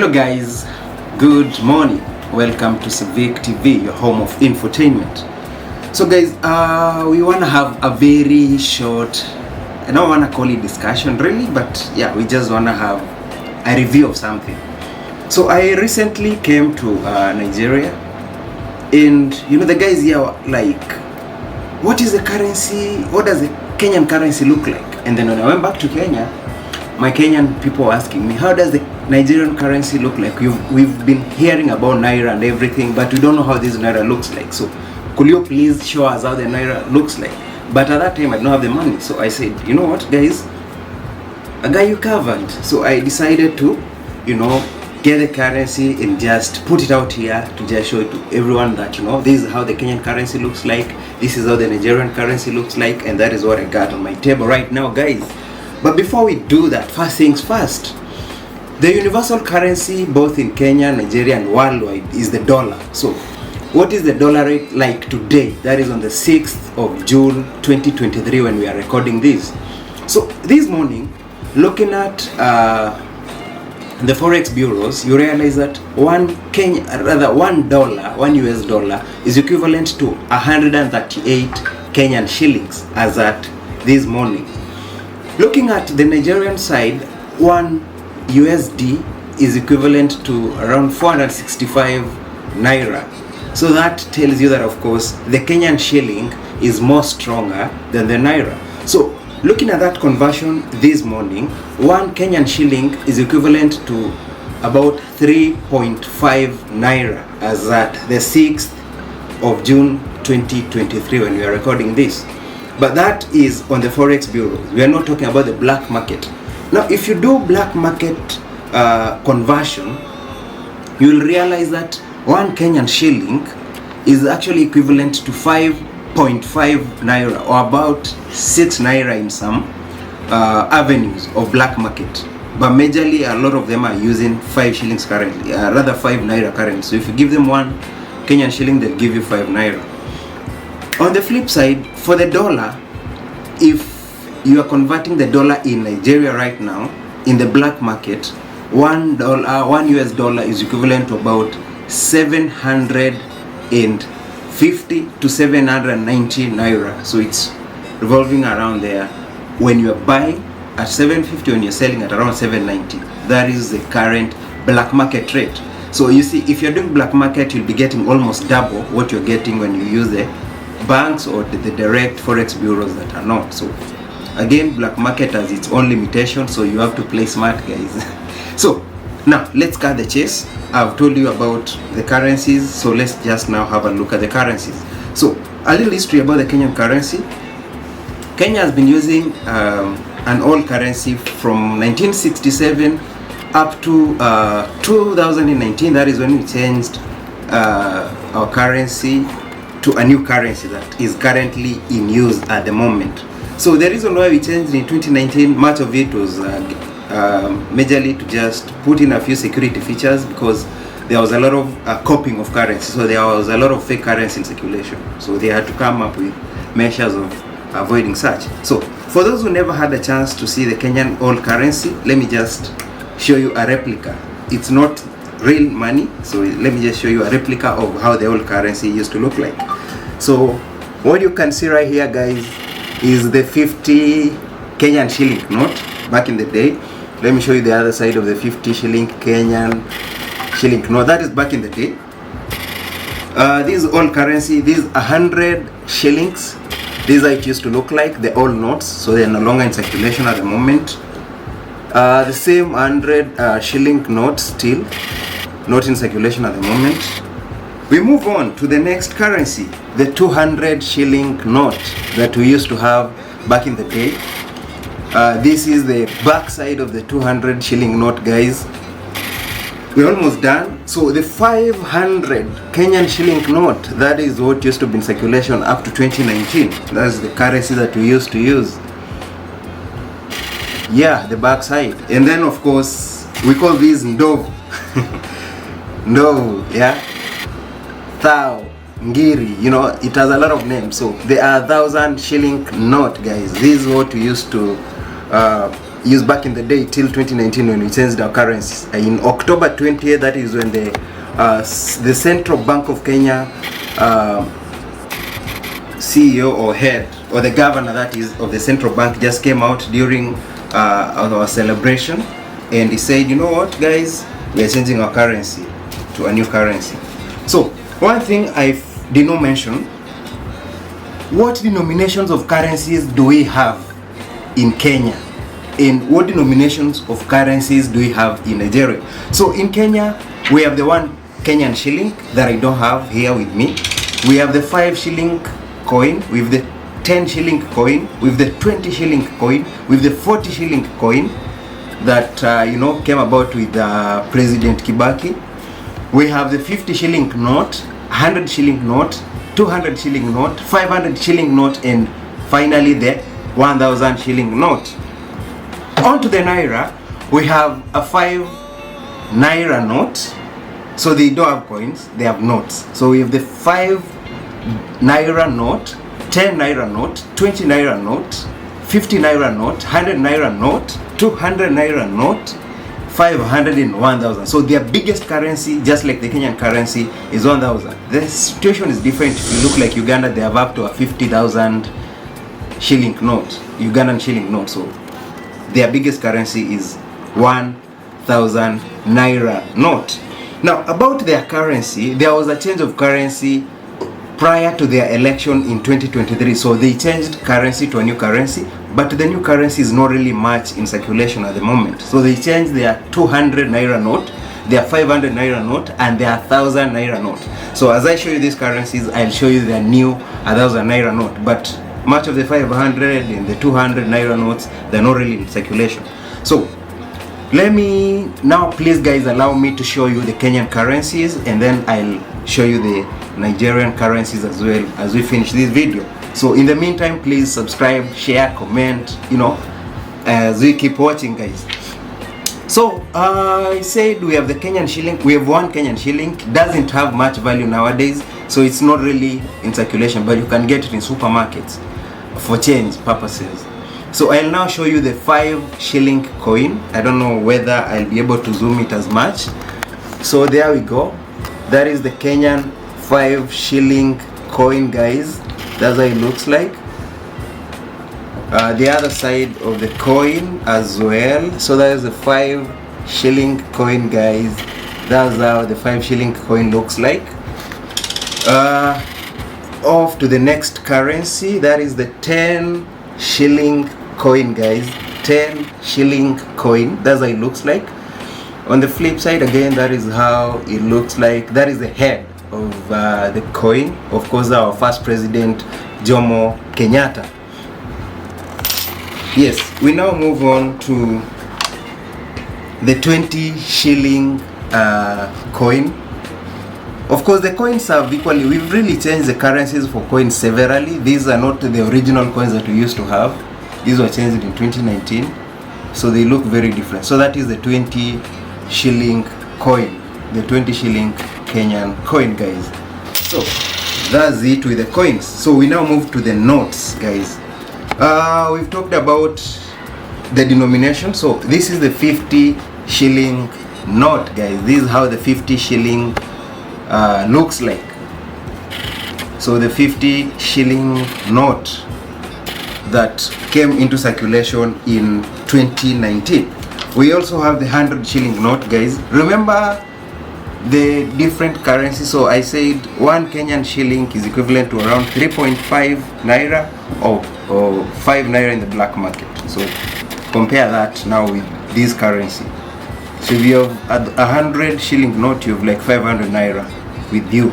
Hello guys, good morning. Welcome to Civic TV, your home of infotainment. So guys, we want to have a very short, I don't want to call it discussion really, but yeah, we just want to have a review of something. So I recently came to Nigeria, and you know the guys here like, what is the currency, what does the Kenyan currency look like? And then when I went back to Kenya, my Kenyan people were asking me, how does the Nigerian currency look like? We've been hearing about Naira and everything, but we don't know how this Naira looks like. So could you please show us how the Naira looks like? But at that time I don't have the money. So I said, you know what guys, I got you covered. So I decided to, you know, get the currency and just put it out here to just show it to everyone that, you know, this is how the Kenyan currency looks like, this is how the Nigerian currency looks like, and that is what I got on my table right now guys. But before we do that, first things first, the universal currency both in Kenya, Nigeria and worldwide is the dollar. So what is the dollar rate like today? That is on the 6th of June 2023 when we are recording this. So this morning, looking at the forex bureaus, you realize that one US dollar is equivalent to 138 Kenyan shillings as at this morning. Looking at the Nigerian side, one USD is equivalent to around 465 Naira. So that tells you that of course the Kenyan shilling is more stronger than the Naira. So looking at that conversion this morning, one Kenyan shilling is equivalent to about 3.5 Naira as at the 6th of June 2023 when we are recording this. But that is on the forex bureaus. We are not talking about the black market. Now if you do black market conversion, you will realize that one Kenyan shilling is actually equivalent to 5.5 Naira, or about 6 Naira in some avenues of black market. But majorly a lot of them are using 5 shillings currently, rather 5 Naira currently. So if you give them one Kenyan shilling, they'll give you 5 Naira. On the flip side, for the dollar, if you are converting the dollar in Nigeria right now, in the black market, one US dollar is equivalent to about 750 to 790 Naira. So it's revolving around there. When you are buying at 750, when you're selling at around 790, that is the current black market rate. So you see, if you're doing black market, you'll be getting almost double what you're getting when you use the banks or the direct forex bureaus that are not. So again, black market has its own limitations, so you have to play smart guys. So now let's cut the chase. I've told you about the currencies, so let's just now have a look at the currencies. So a little history about the Kenyan currency. Kenya has been using an old currency from 1967 up to 2019. That is when we changed our currency to a new currency that is currently in use at the moment. So the reason why we changed in 2019, much of it was majorly to just put in a few security features, because there was a lot of copying of currency. So there was a lot of fake currency in circulation. So they had to come up with measures of avoiding such. So for those who never had a chance to see the Kenyan old currency, let me just show you a replica. It's not real money, so let me just show you a replica of how the old currency used to look like. So what you can see right here guys is the 50 Kenyan shilling note back in the day. Let me show you the other side of the 50 shilling Kenyan shilling note. That is back in the day. This old currency, these 100 shillings, these are it used to look like, the old notes, so they are no longer in circulation at the moment. The same 100 shilling notes still not in circulation at the moment. We move on to the next currency, the 200 shilling note that we used to have back in the day. This is the back side of the 200 shilling note guys. We're almost done. So the 500 Kenyan shilling note, that is what used to be in circulation up to 2019. That's the currency that we used to use. Yeah, the back side. And then of course we call these ndovu. Ndovu, yeah, thou, ngiri, you know, it has a lot of names. So there are 1,000 shilling note guys. This is what we used to used back in the day till 2019 when we changed our currencies. In October 20th, that is when the Central Bank of Kenya CEO or head, or the governor that is of the central bank, just came out during our celebration, and he said, you know what guys, we are changing our currency to a new currency. So one thing I did not mention, what denominations of currencies do we have in Kenya, and what denominations of currencies do we have in Nigeria? So in Kenya, we have the one Kenyan shilling that I don't have here with me. We have the 5 shilling coin, with the 10 shilling coin, with the 20 shilling coin, with the 40 shilling coin that came about with President Kibaki. We have the 50 shilling note, 100 shilling note, 200 shilling note, 500 shilling note, and finally the 1000 shilling note. On to the naira, we have a 5 naira note. So they don't have coins, they have notes. So we have the 5 naira note, 10 naira note, 20 naira note, 50 naira note, 100 naira note, 200 naira note, 500 and 1000. So their biggest currency, just like the Kenyan currency, is 1000. The situation is different. If you look like Uganda, they have up to a 50,000 shilling note, Ugandan shilling note. So their biggest currency is 1000 naira note. Now about their currency, there was a change of currency prior to their election in 2023. So they changed currency to a new currency, but the new currency is not really much in circulation at the moment. So they changed their 200 naira note, their 500 naira note, and their 1000 naira note. So as I show you these currencies, I'll show you their new 1000 naira note, but much of the 500 and the 200 naira notes, they're not really in circulation. So let me now, please guys, allow me to show you the Kenyan currencies, and then I'll show you the Nigerian currencies as well as we finish this video. So in the meantime, please subscribe, share, comment, as we keep watching guys. So I said we have the Kenyan shilling. We have one Kenyan shilling. It doesn't have much value nowadays, so it's not really in circulation, but you can get it in supermarkets for change purposes. So I'll now show you the 5 shilling coin. I don't know whether I'll be able to zoom it as much. So there we go. That is the Kenyan 5 shilling coin guys. That's how it looks like. The other side of the coin as well. So that is the 5 shilling coin guys. That's how the 5 shilling coin looks like. Off to the next currency. That is the 10 shilling coin guys. 10 shilling coin. That's how it looks like. On the flip side again, that is how it looks like. That is the head of the coin. Of course, our first president, Jomo Kenyatta. Yes, we now move on to the 20 shilling coin. Of course, the coins have equally, we've really changed the currencies for coins severally. These are not the original coins that we used to have. These were changed in 2019, so they look very different. So that is the 20 shilling coin, the 20 shilling Kenyan coin guys. So that's it with the coins. So we now move to the notes guys. We've talked about the denomination. So this is the 50 shilling note guys. This is how the 50 shilling looks like. So the 50 shilling note that came into circulation in 2019. We also have the 100 shilling note guys. Remember the different currencies. So I said 1 Kenyan shilling is equivalent to around 3.5 naira or 5 naira in the black market. So compare that now with this currency. So if you have a 100 shilling note, you have like 500 naira with you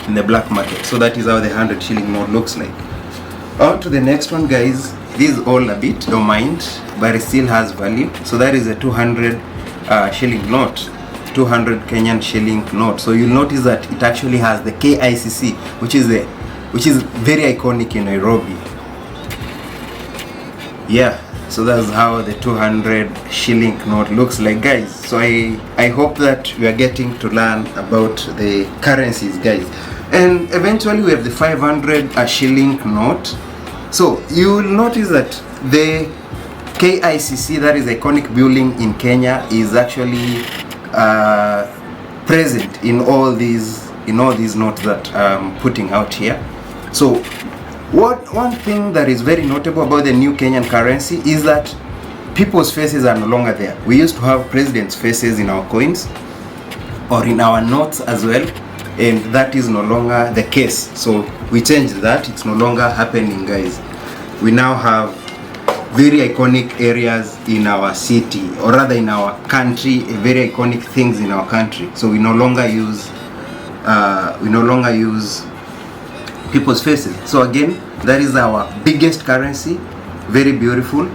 in the black market. So that is how the 100 shilling note looks like. On to the next one guys. This is all a bit, don't mind, but it still has value. So that is a 200 shilling note, 200 Kenyan shilling note. So you'll notice that it actually has the KICC, which is very iconic in Nairobi. Yeah, so that's how the 200 shilling note looks like guys. So I hope that we are getting to learn about the currencies guys. And eventually we have the 500 shilling note. So you will notice that the KICC, that is iconic building in Kenya, is actually present in all these notes that I'm putting out here. So one thing that is very notable about the new Kenyan currency is that people's faces are no longer there. We used to have presidents' faces in our coins or in our notes as well, and that is no longer the case. So we changed that. It's no longer happening, guys. We now have very iconic areas in our city, or rather in our country, very iconic things in our country. So we no longer use people's faces. So again, that is our biggest currency. Very beautiful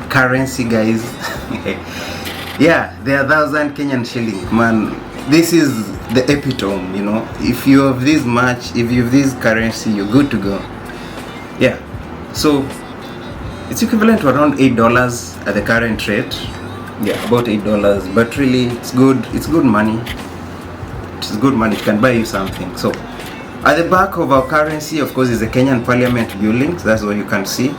currency, guys. Yeah, they are 1,000 Kenyan shilling, man. This is the epitome, you know. If you have this much, if you have this currency, you're good to go. Yeah, so it's equivalent to around $8 at the current rate. Yeah, about $8, but really it's good money. It's good money. It can buy you something. So at the back of our currency, of course, is the Kenyan Parliament building. So that's what you can see.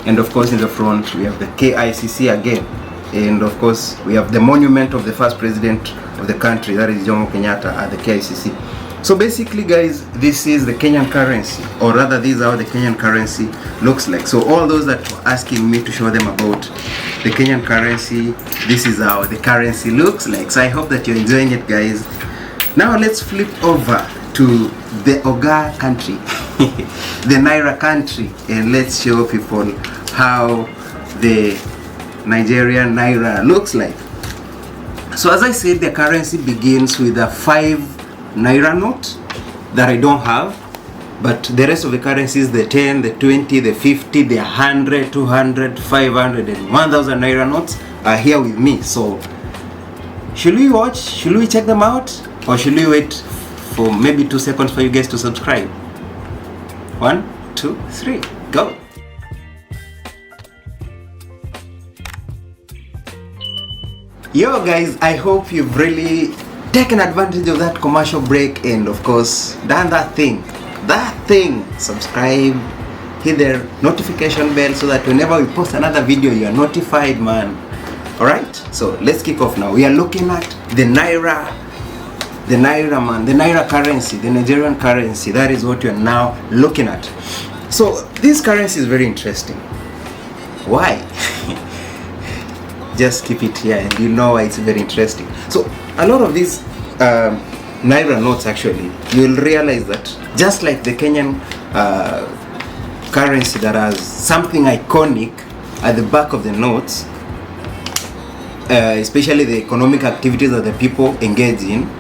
And of course, in the front, we have the KICC again. And of course, we have the monument of the first president of the country, that is Jomo Kenyatta, at the KICC. So basically, guys, this is the Kenyan currency, or rather, this is how the Kenyan currency looks like. So all those that were asking me to show them about the Kenyan currency, this is how the currency looks like. So I hope that you're enjoying it, guys. Now let's flip over to the Oga country, the Naira country, and let's show people how the Nigerian Naira looks like. So as I said, the currency begins with a 5 Naira note that I don't have, but the rest of the currencies, the 10, the 20, the 50, the 100, 200, 500 and 1000 Naira notes are here with me. So should we watch? Should we check them out? Or should we wait for maybe 2 seconds for you guys to subscribe? 1, 2, 3, go! Yo guys, I hope you've really taken advantage of that commercial break and of course done that thing, subscribe, hit the notification bell so that whenever we post another video you are notified, man. Alright, so let's kick off now. We are looking at the Naira, man, the Naira currency, the Nigerian currency. That is what you are now looking at. So this currency is very interesting. Why? Just keep it here and you know why it's very interesting. So a lot of these Naira notes, actually, you will realize that just like the Kenyan currency that has something iconic at the back of the notes, especially the economic activities that the people engage in,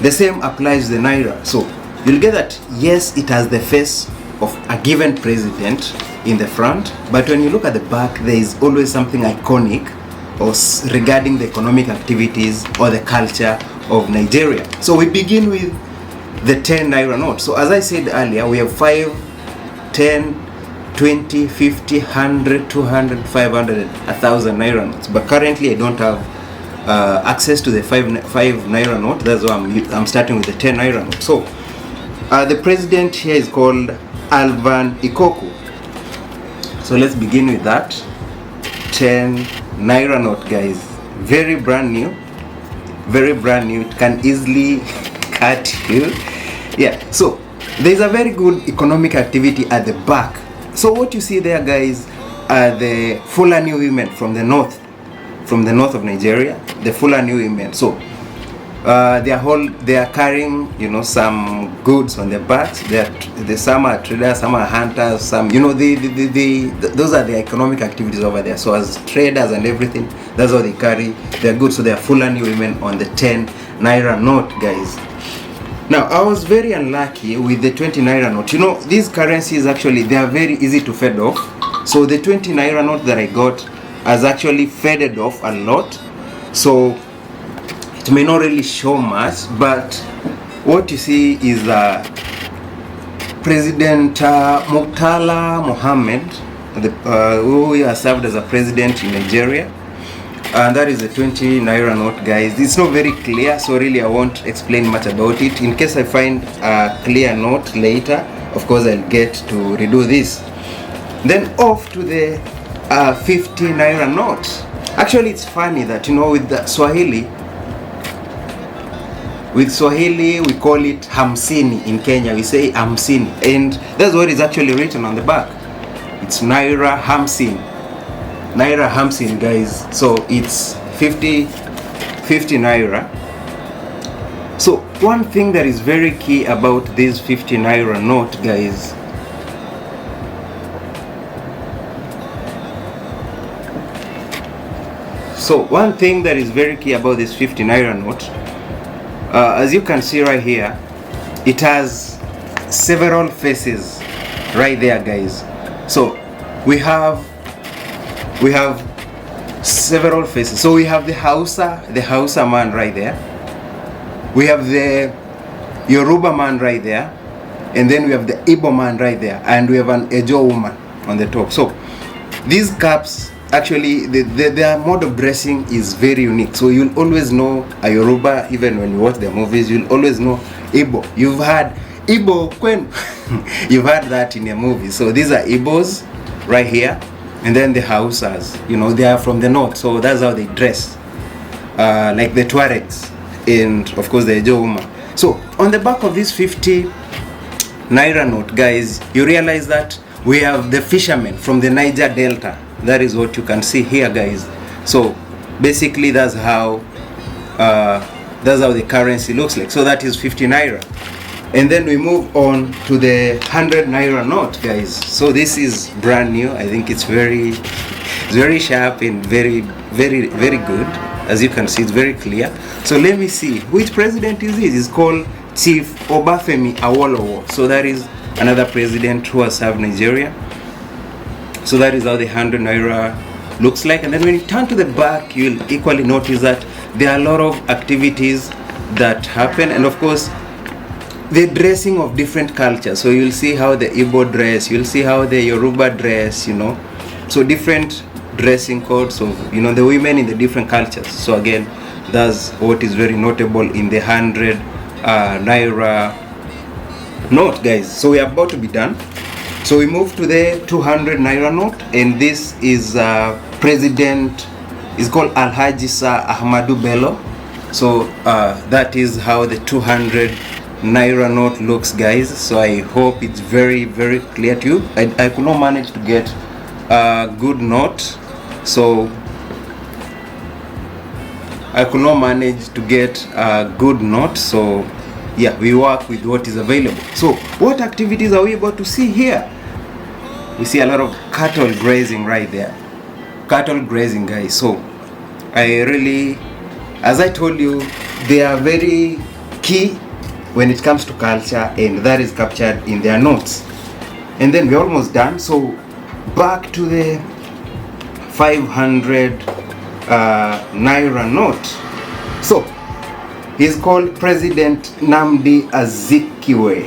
the same applies to the Naira. So you'll get that, yes, it has the face of a given president in the front, but when you look at the back, there is always something iconic or regarding the economic activities or the culture of Nigeria. So we begin with the 10 Naira note. So as I said earlier, we have 5, 10, 20, 50, 100, 200, 500, 1,000 Naira notes. But currently I don't have access to the 5 Naira note. That's why I'm starting with the 10 Naira note. So the president here is called Alvan Ikoku. So let's begin with that 10 Naira note, guys. Very brand new, it can easily cut you. Yeah, so there's a very good economic activity at the back. So what you see there, guys, are the Fulani women from the north of Nigeria, the Fulani women. So they are carrying, you know, some goods on their backs. Some are traders, some are hunters, some, you know, those are the economic activities over there. So as traders and everything, that's how they carry their goods. So they are Fulani women on the 10 Naira note, guys. Now I was very unlucky with the 20 Naira note. You know, these currencies actually, they are very easy to fade off. So the 20 Naira note that I got has actually faded off a lot. So it may not really show much, but what you see is President Murtala Mohammed, who has served as a president in Nigeria, and that is the 20 Naira note, guys. It's not very clear, so really I won't explain much about it. In case I find a clear note later, of course I'll get to redo this. Then off to the 50 naira note. Actually, it's funny that, you know, with the Swahili, we call it hamsini in Kenya. We say hamsini, and that's what is actually written on the back. It's naira hamsin. Naira hamsin, guys. So it's 50 naira. So one thing that is very key about this 50 naira note, guys, so one thing that is very key about this 50 naira note, as you can see right here, it has several faces right there, guys. So we have several faces. So we have the Hausa man right there. We have the Yoruba man right there, and then we have the Igbo man right there, and we have an Ejo woman on the top. So these caps, actually, their mode of dressing is very unique. So you'll always know a Yoruba, even when you watch their movies. You'll always know Igbo. You've had Igbo Kwen. You've had that in a movie. So these are Igbos right here, and then the Hausas. You know, they are from the north, so that's how they dress, like the Tuaregs, and of course the Ejo woman. So on the back of this 50 naira note, guys, you realize that we have the fishermen from the Niger Delta. That is what you can see here, guys. So basically that's how the currency looks like. So that is 50 naira. And then we move on to the 100 naira note, guys. So this is brand new. I think it's very sharp and very good. As you can see, it's very clear. So let me see, which president is this? It's called Chief Obafemi Awolowo. So that is another president who has served Nigeria. So that is how the 100 naira looks like. And then when you turn to the back, you'll equally notice that there are a lot of activities that happen, and of course the dressing of different cultures. So you'll see how the Igbo dress, you'll see how the Yoruba dress, you know, so different dressing codes of, you know, the women in the different cultures. So again, that's what is very notable in the 100 naira note, guys. So we are about to be done. So we move to the 200 naira note, and this is president is called Alhaji Sir Ahmadu Bello. So that is how the 200 naira note looks, guys. So I hope it's very clear to you. I could not manage to get a good note, so yeah, we work with what is available. So what activities are we about to see here? We see a lot of cattle grazing right there. Cattle grazing, guys. So I really, as I told you, they are very key when it comes to culture, and that is captured in their notes. And then we're almost done. So back to the 500 naira note. So he's called President Nnamdi Azikiwe.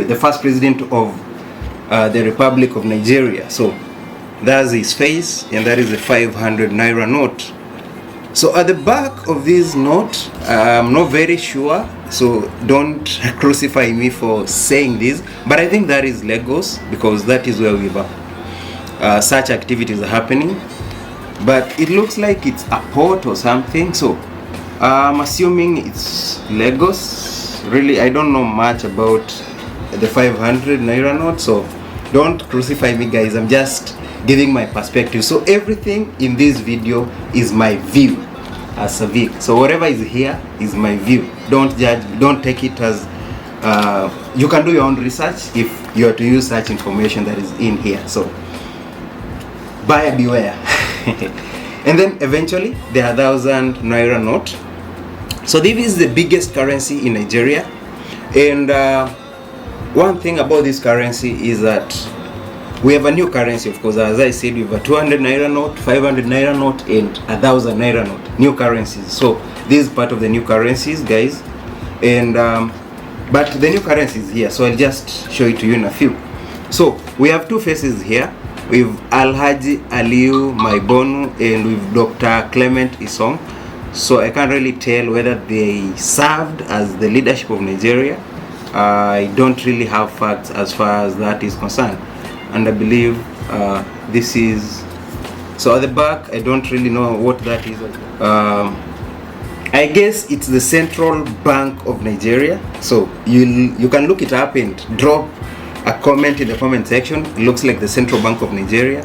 The first president of the Republic of Nigeria. So that's his face, and that is the 500 naira note. So at the back of this note, I'm not very sure, so don't crucify me for saying this, but I think that is Lagos, because that is where such activities are happening. But it looks like it's a port or something, so I'm assuming it's Lagos. Really, I don't know much about the 500 naira note, so don't crucify me, guys. I'm just giving my perspective. So everything in this video is my view as a Vic. So whatever is here is my view. Don't judge, don't take it as you can do your own research if you are to use such information that is in here. So buyer beware. And then eventually the 1,000 naira note. So this is the biggest currency in Nigeria, and one thing about this currency is that we have a new currency, of course. As I said, we have a 200 naira note, 500 naira note, and 1,000 naira note. New currencies. So this is part of the new currencies, guys. And but the new currency is here, so I'll just show it to you in a few. So we have two faces here. We have Alhaji Aliyu Maibonu and with Dr. Clement Isong. So I can't really tell whether they served as the leadership of Nigeria. I don't really have facts as far as that is concerned. and I believe this is, so at the back I don't really know what that is. I guess it's the Central Bank of Nigeria. So you can look it up and drop a comment in the comment section. It looks like the Central Bank of Nigeria.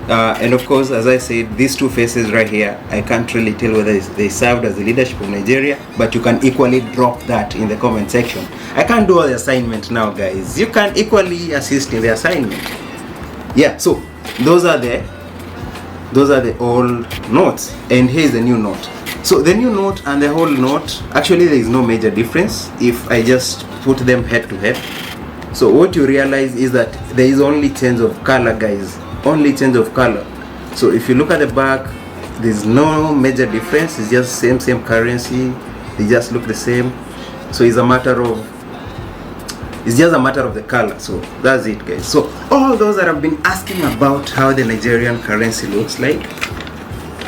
And of course, as I said, these two faces right here, I can't really tell whether they served as the leadership of Nigeria, but you can equally drop that in the comment section. I can't do all the assignment now, guys. You can equally assist in the assignment. Yeah, so those are the old notes, and here's the new note. So the new note and the whole note, actually there is no major difference if I just put them head to head. So what you realize is that there is only change of color, guys. Only change of color. So if you look at the back, there's no major difference. It's just same currency. They just look the same. So it's just a matter of the color. So that's it, guys. So all those that have been asking about how the Nigerian currency looks like,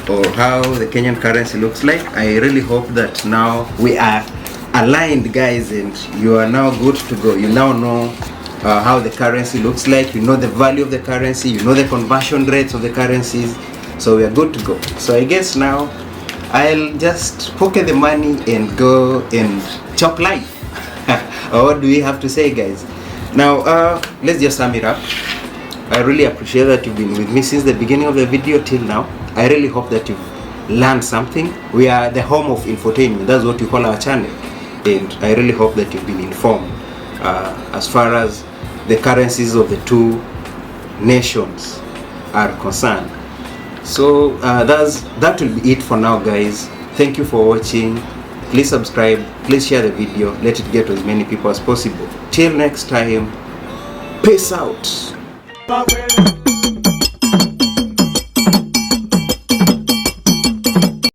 or how the Kenyan currency looks like, I really hope that now we are aligned, guys, and you are now good to go. You now know how the currency looks like, you know the value of the currency, you know the conversion rates of the currencies, so we are good to go. So I guess now I'll just pocket the money and go and chop life. What do we have to say, guys? Now let's just sum it up. I really appreciate that you've been with me since the beginning of the video till now. I really hope that you've learned something. We are the home of infotainment. That's what we call our channel, and I really hope that you've been informed as far as the currencies of the two nations are concerned. So that will be it for now, guys. Thank you for watching. Please subscribe, please share the video, let it get to as many people as possible. Till next time, peace out.